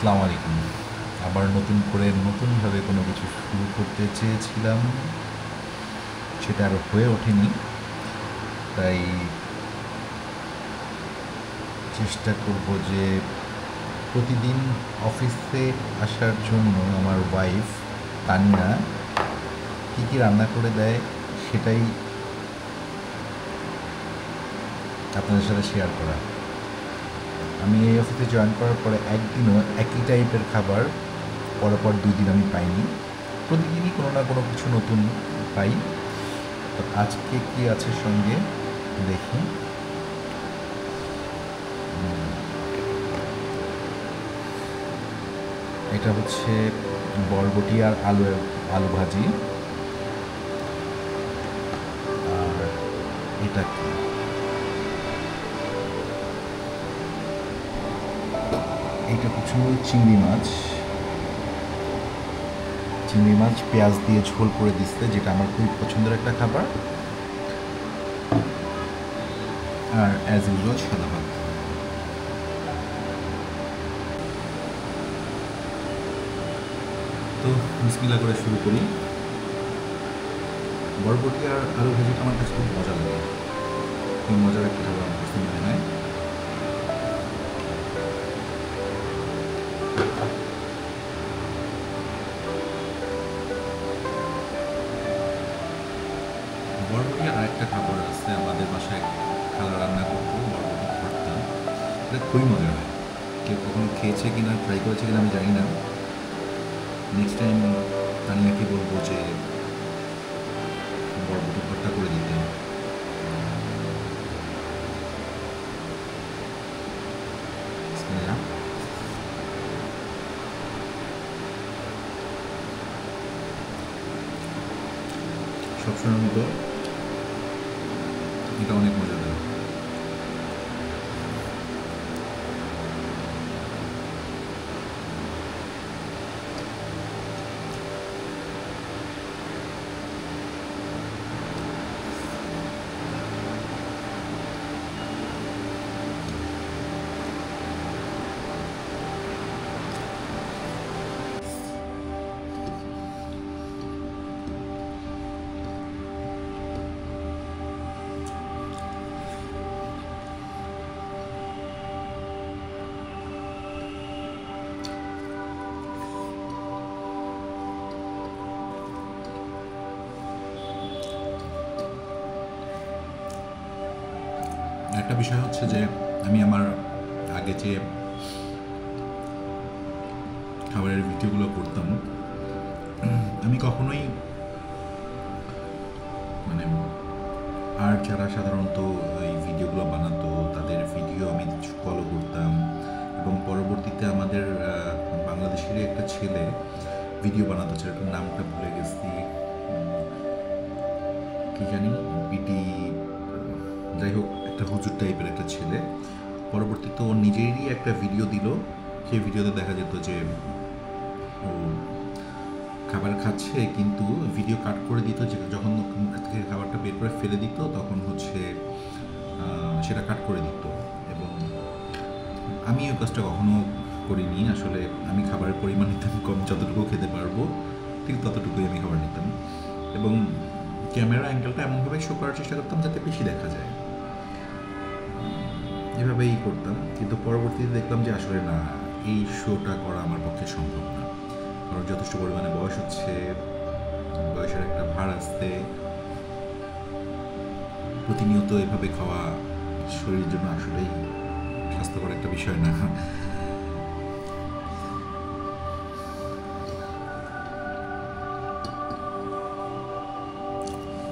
আসসালামু আলাইকুম। আবার নতুন করে নতুনভাবে কোনো কিছু শুরু করতে চেয়েছিলাম, সেটা আর হয়ে ওঠেনি। তাই চেষ্টা করব যে প্রতিদিন অফিসে আসার জন্য আমার ওয়াইফ তানিয়া কী কী রান্না করে দেয় সেটাই আপনাদের সাথে শেয়ার করা। আমি এই অফিসে জয়েন করার পরে একদিনও একই টাইপের খাবার পরপর 2 দিন আমি পাইনি। প্রতিদিনই কোনো না কোনো কিছু নতুন পাই। তো আজকে কি আছে সঙ্গে দেখি। এটা হচ্ছে বরবটি আর আলু ভাজি। আর এটা কি, এটা কিছু চিংড়ি মাছ পেঁয়াজ দিয়ে ঝোল করে দিচ্ছে, যেটা আমার খুবই পছন্দের একটা খাবার। আর অ্যাজ ইউজুয়াল সাদা ভাত। তো বিসমিল্লাহ করে শুরু করি। বরবটি আর আলু ভাজিটা আমার কাছে খুব মজা লাগে, খুব মজার একটা খাবার আমার কাছে মনে হয়। বরবটি আর একটা খাবার আছে, আমাদের বাসায় খালা রান্না করতো বরবটি ভর্তা। এটা খুবই মজা হয়। কেউ কখনো খেয়েছে কিনা, ট্রাই করেছে কিনা আমি জানি না। নেক্সট টাইম তানিয়াকে বলবো যে বরবটি ভর্তা করে দিতে। বিসমিল্লাহ। সবসময়ের মতো এটা অনেক মজাদার। একটা বিষয় হচ্ছে যে আমি আমার আগে যে খাবারের ভিডিওগুলো করতাম, আমি কখনোই মানে আর যারা সাধারণত এই ভিডিওগুলো বানাতো তাদের ভিডিও আমি ফলো করতাম। এবং পরবর্তীতে আমাদের বাংলাদেশেরই একটা ছেলে ভিডিও বানাতো, ছেলেটার নামটা ভুলে গেছি, কি জানি, পিটি, যাই হোক একটা হুজুর টাইপের একটা ছেলে। পরবর্তীতে ও নিজেরই একটা ভিডিও দিল, সেই ভিডিওতে দেখা যেত যে ও খাবার খাচ্ছে, কিন্তু ভিডিও কাট করে দিত, যে যখন মুখ থেকে খাবারটা বের করে ফেলে দিত তখন হচ্ছে সেটা কাট করে দিত। এবং আমি ওই কাজটা কখনো করিনি। আসলে আমি খাবারের পরিমাণ নিতাম কম, যতটুকু খেতে পারবো ঠিক ততটুকুই আমি খাবার নিতাম। এবং ক্যামেরা অ্যাঙ্গেলটা এমনভাবে শো করার চেষ্টা করতাম যাতে বেশি দেখা যায়, এভাবেই করতাম। কিন্তু পরবর্তীতে দেখলাম যে আসলে না, এই শোটা করা আমার পক্ষে সম্ভব না। কারণ যথেষ্ট পরিমাণে বয়স হচ্ছে, বয়সের একটা ভার আসতে, প্রতিনিয়ত এভাবে খাওয়া শরীরের জন্য আসলেই স্বাস্থ্যকর একটা বিষয় না।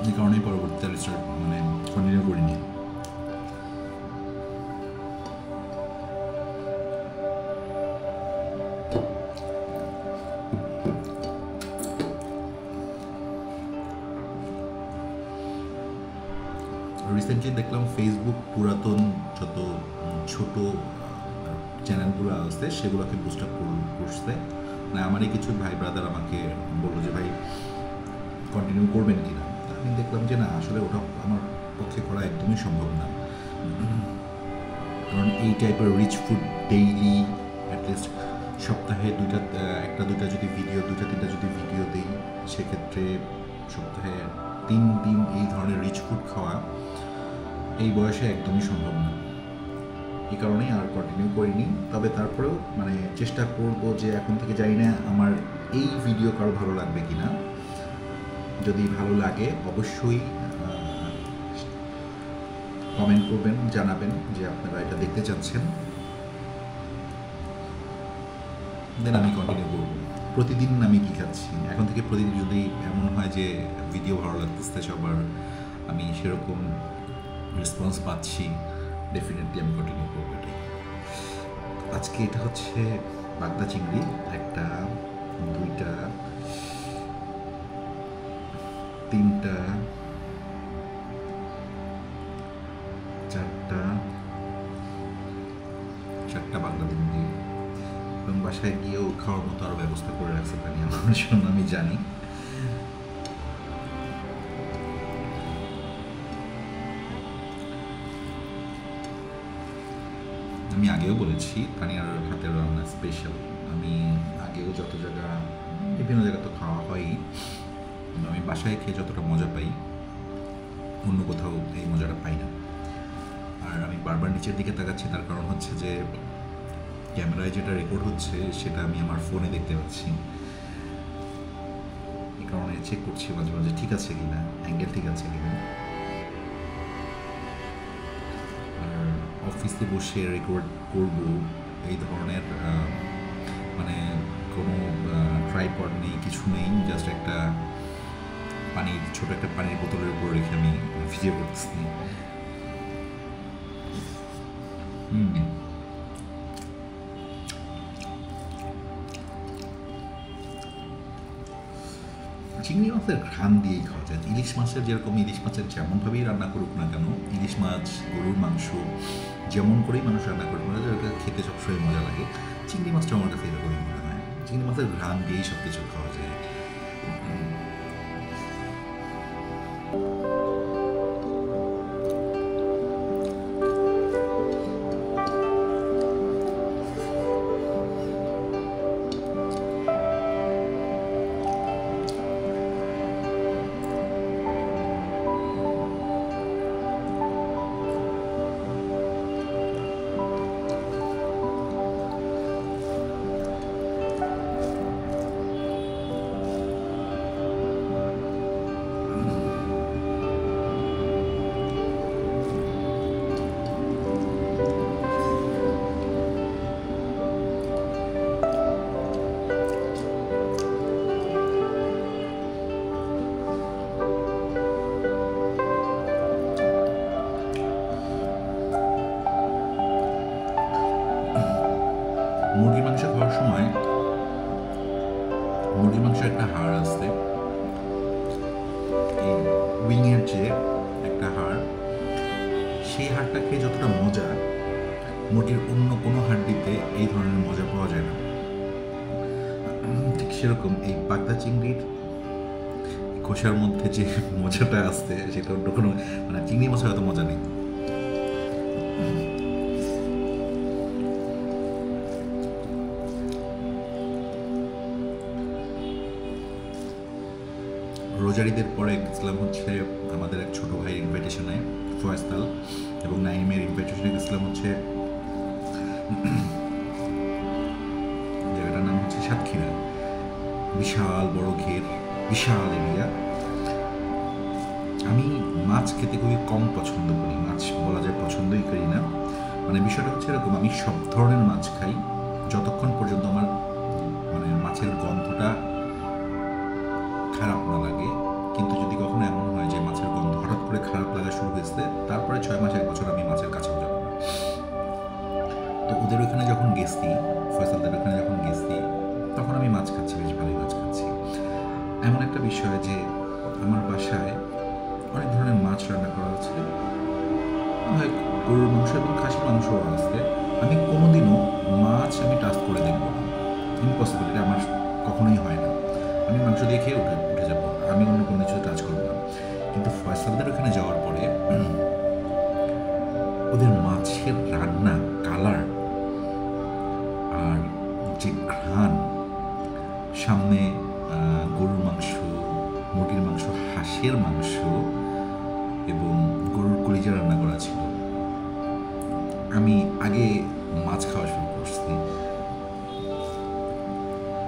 এই কারণেই পরবর্তীতে কন্টিনিউ করিনি। রিসেন্টলি দেখলাম ফেসবুক পুরাতন যত ছোট চ্যানেলগুলো আছে সেগুলোকে বুস্ট আপ করছে। না, আমারই কিছু ভাই ব্রাদার আমাকে বললো যে ভাই কন্টিনিউ করবেন কি না। আমি দেখলাম যে না, আসলে ওটা আমার পক্ষে করা একদমই সম্ভব না। কারণ এই টাইপের রিচ ফুড ডেইলি অ্যাটলিস্ট সপ্তাহে একটা দুইটা যদি ভিডিও, দুইটা তিনটা যদি ভিডিও দিই, সেক্ষেত্রে সপ্তাহে 3 দিন এই ধরনের রিচ ফুড খাওয়া এই বয়সে একদমই সম্ভব না। এই কারণেই আর কন্টিনিউ করিনি। তবে তারপরেও মানে চেষ্টা করব যে এখন থেকে জানি না আমার এই ভিডিও কারো ভালো লাগবে কি না। যদি ভালো লাগে অবশ্যই কমেন্ট করবেন, জানাবেন যে আপনারা এটা দেখতে চাচ্ছেন, দেন আমি কন্টিনিউ করব। প্রতিদিন আমি কী খাচ্ছি এখন থেকে, প্রতিদিন যদি এমন হয় যে ভিডিও ভালো লাগতেছে সবার, আমি সেরকম রেসপন্স পাচ্ছি, ডেফিনেটলি আমি কন্টিনিউ করবো এটাই। আজকে এটা হচ্ছে বাগদা চিংড়ি, 1টা 2টা 3টা 4টা বাগদা চিংড়ি, এবং বাসায় গিয়েও খাওয়ার মতো আরও ব্যবস্থা করে রাখছে পানি আমার জন্য, আমি জানি। আমি আগেও বলেছি তানিয়ার হাতের রান্না স্পেশাল। আমি আগেও বিভিন্ন জায়গা তো খাওয়া হয়ই, আমি বাসায় খেয়ে যতটা মজা পাই অন্য কোথাও এই মজাটা পাই না। আর আমি বারবার নিচের দিকে তাকাচ্ছি, তার কারণ হচ্ছে যে ক্যামেরায় যেটা রেকর্ড হচ্ছে সেটা আমি আমার ফোনে দেখতে পাচ্ছি, এই কারণে চেক করছি মাঝে মাঝে ঠিক আছে কিনা, অ্যাঙ্গেল ঠিক আছে কিনা। আর অফিসে বসে রেকর্ড করব এই ধরনের মানে কোনো ট্রাইপড নেই, কিছু নেই, জাস্ট একটা ছোট একটা পানির বোতলের উপর রেখে আমি ভিডিও করতেছি। চিংড়ি মাছের ঘ্রাণ দিয়েই খাওয়া যায়। ইলিশ মাছের যেমনভাবেই রান্না করুক না কেন, ইলিশ মাছ, গরুর মাংস যেমন করেই মানুষ রান্না করুক না, ওটা খেতে সবসময় মজা লাগে। চিংড়ি মাছটা আমার কাছে এরকমই মনে হয়, চিংড়ি মাছের ঘ্রাণ দিয়েই সব কিছু খাওয়া যায়। মুরগির মাংস খাওয়ার সময় মুরগির মাংসের একটা হাড় আছে, এই উইংয়ের যে একটা হাড়, সেই হাড়টা খেয়ে যতটা মজা মুরগির অন্য কোনো হাড্ডিতে এই ধরনের মজা পাওয়া যায় না। ঠিক সেরকম এই বাগদা চিংড়ির খোসার মধ্যে যে মজাটা আসছে সেটা অন্য কোনো মানে চিংড়ি মাছের এত মজা নেই। রোজারিদের পরে গেছিলাম হচ্ছে আমাদের এক ছোটো ভাইয়ের ইনভাইটেশনে, ফয়সাল, এবং নাইমের ইনভাইটেশনে গেছিলাম হচ্ছে জায়গাটার নাম হচ্ছে সাতক্ষীরা। বিশাল বড় ঘের, বিশাল এরিয়া। আমি মাছ খেতে খুবই কম পছন্দ করি, মাছ বলা যায় পছন্দই করি না। মানে বিষয়টা হচ্ছে এরকম, আমি সব ধরনের মাছ খাই যতক্ষণ পর্যন্ত আমার মানে মাছের গন্ধটা খারাপ না লাগে। কিন্তু যদি কখনো এমন হয় যে মাছের গন্ধ হঠাৎ করে খারাপ লাগা শুরু হয়েছে, তারপরে 6 মাস 1 বছর আমি মাছের কাছেও যাব না। তো ওদের ওখানে যখন গেছি, ফয়সালদের ওখানে যখন গেছি, তখন আমি মাছ খাচ্ছি, বেশ ভালোই মাছ খাচ্ছি। এমন একটা বিষয় যে আমার বাসায় অনেক ধরনের মাছ রান্না করা হচ্ছে, হয় গরুর মাংস এবং খাসির মাংসও আছে। আমি কোনোদিনও মাছ আমি টাচ করে দেখবো না, ইম্পসিবল, এটা আমার কখনোই হয় না। আমি মাংস দিয়ে খেয়ে উঠে যাবো, আমি অন্য কোনো কিছু টাচ করবো না। কিন্তু ফয়সালদের ওখানে যাওয়ার পরে ওদের মাছের রান্না, কালার আর যে ঘ্রাণ, সামনে গরুর মাংস, মুরগির মাংস, হাঁসের মাংস এবং গরুর কলিজা রান্না করা ছিল। আমি আগে মাছ খাওয়া শুরু করছি।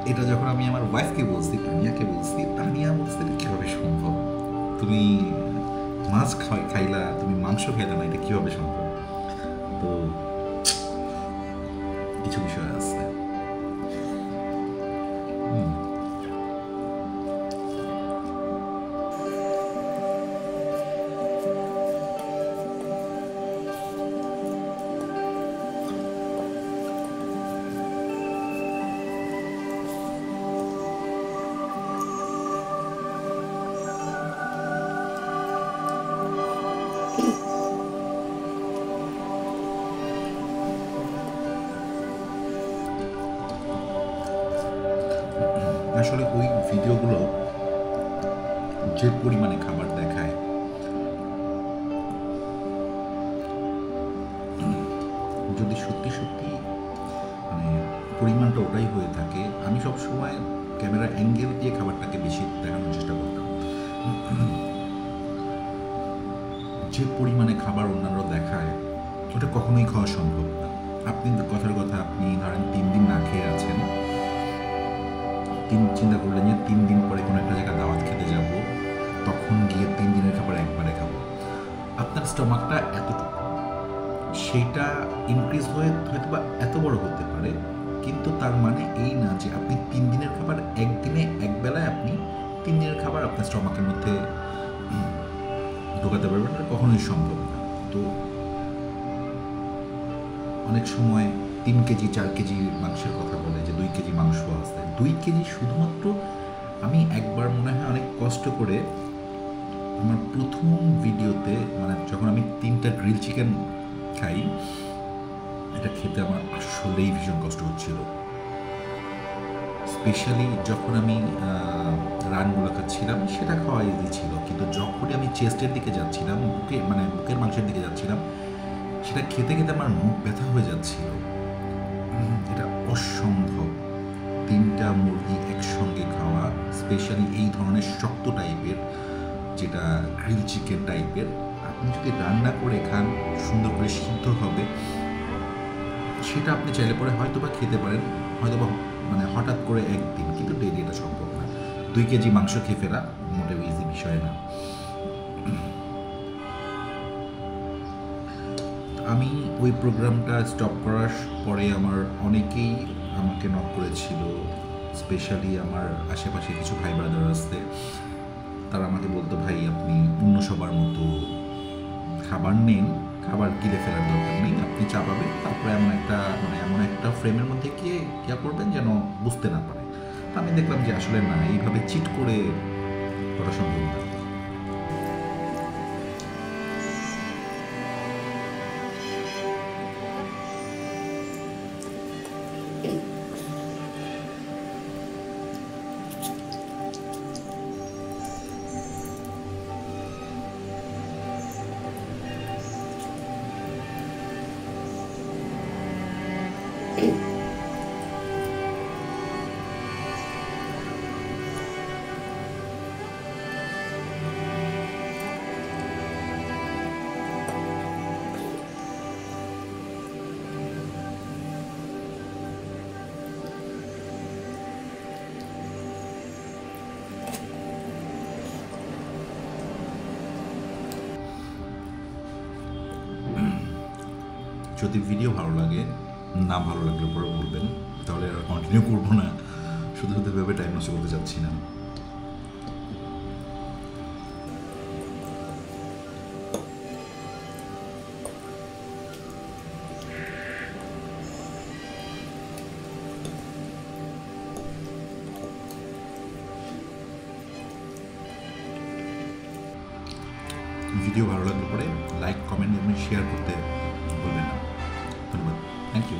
এটা যখন আমি আমার ওয়াইফকে বলছি, তানিয়াকে বলছি, তানিয়া বলছে এটা কীভাবে সম্ভব, তুমি মাছ খাইলা, তুমি মাংস খাইলা না, এটা কীভাবে সম্ভব? তো কিছু বিষয় আছে। আসলে ওই ভিডিওগুলো যে পরিমাণে খাবার দেখায়, যদি সত্যি সত্যি মানে পরিমাণটা ওটাই হয়ে থাকে, আমি সবসময় ক্যামেরা অ্যাঙ্গেল দিয়ে খাবারটাকে বেশি দেখানোর চেষ্টা করতাম। যে পরিমাণে খাবার অন্যান্য দেখায় ওটা কখনোই খাওয়া সম্ভব না। আপনি কথার কথা, আপনি ধরেন 3 দিন না খেয়ে আছেন, চিন্তা করলেন যে 3 দিন পরে কোনো একটা জায়গায় দাওয়াত খেতে যাব, তখন গিয়ে 3 দিনের খাবার একবারে খাবো। আপনার স্টমাকটা এতটুকু, সেইটা ইনক্রিজ হয়ে হয়তো বা এত বড় হতে পারে, কিন্তু তার মানে এই না যে আপনি 3 দিনের খাবার একদিনে একবেলায় আপনি 3 দিনের খাবার আপনার স্টমাকের মধ্যে ঢোকাতে পারবেন, এটা কখনোই সম্ভব না। তো অনেক সময় 3 কেজি 4 কেজি মাংসের কথা বলে, যে 2 কেজি মাংস আছে। 2 কেজি শুধুমাত্র, আমি একবার মনে হয় অনেক কষ্ট করে আমার প্রথম ভিডিওতে, মানে যখন আমি 3টা গ্রিল চিকেন খাই, এটা খেতে আমার আসলেই ভীষণ কষ্ট হচ্ছিল। স্পেশালি যখন আমি রানগুলো খাচ্ছিলাম, সেটা খাওয়া ইজি ছিল, কিন্তু যখনই আমি চেস্টের দিকে যাচ্ছিলাম, বুকের মাংসের দিকে যাচ্ছিলাম, সেটা খেতে খেতে আমার মুখ ব্যথা হয়ে যাচ্ছিল। এটা অসম্ভব 3টা মুরগি একসঙ্গে খাওয়া, স্পেশালি এই ধরনের শক্ত টাইপের, যেটা গ্রিল চিকেন টাইপের। আপনি যদি রান্না করে খান, সুন্দর করে সিদ্ধ হবে, সেটা আপনি চাইলে পরে হয়তো বা খেতে পারেন, হয়তো বা হঠাৎ করে একদিন, কিন্তু ডেইলি এটা সম্ভব না। 2 কেজি মাংস খেয়ে ফেলা মোটেও ইজি বিষয় না। আমি ওই প্রোগ্রামটা স্টপ করার পরে আমার অনেকেই আমাকে নক করেছিল, স্পেশালি আমার আশেপাশে কিছু ভাই ব্রাদার আছে, তারা আমাকে বলতো, ভাই আপনি অন্য সবার মতো খাবার নেন, খাবার গিলে ফেলার দরকার নেই, আপনি চাপাবেন, তারপরে এমন একটা ফ্রেমের মধ্যে গিয়ে ইয়া করবেন যেন বুঝতে না পারে। আমি দেখলাম যে আসলে না, এইভাবে চিট করে করা সম্ভব না। যদি ভিডিও ভালো লাগে, না ভালো লাগলে পরে বলবেন, তাহলে আর কন্টিনিউ করবো না, শুধু শুধু ভেবে টাইম নষ্ট করতে চাচ্ছি না। ভিডিও ভালো লাগলে পরে লাইক, কমেন্ট এবং শেয়ার করতে বলবেন না। ধন্যবাদ, থ্যাংক ইউ।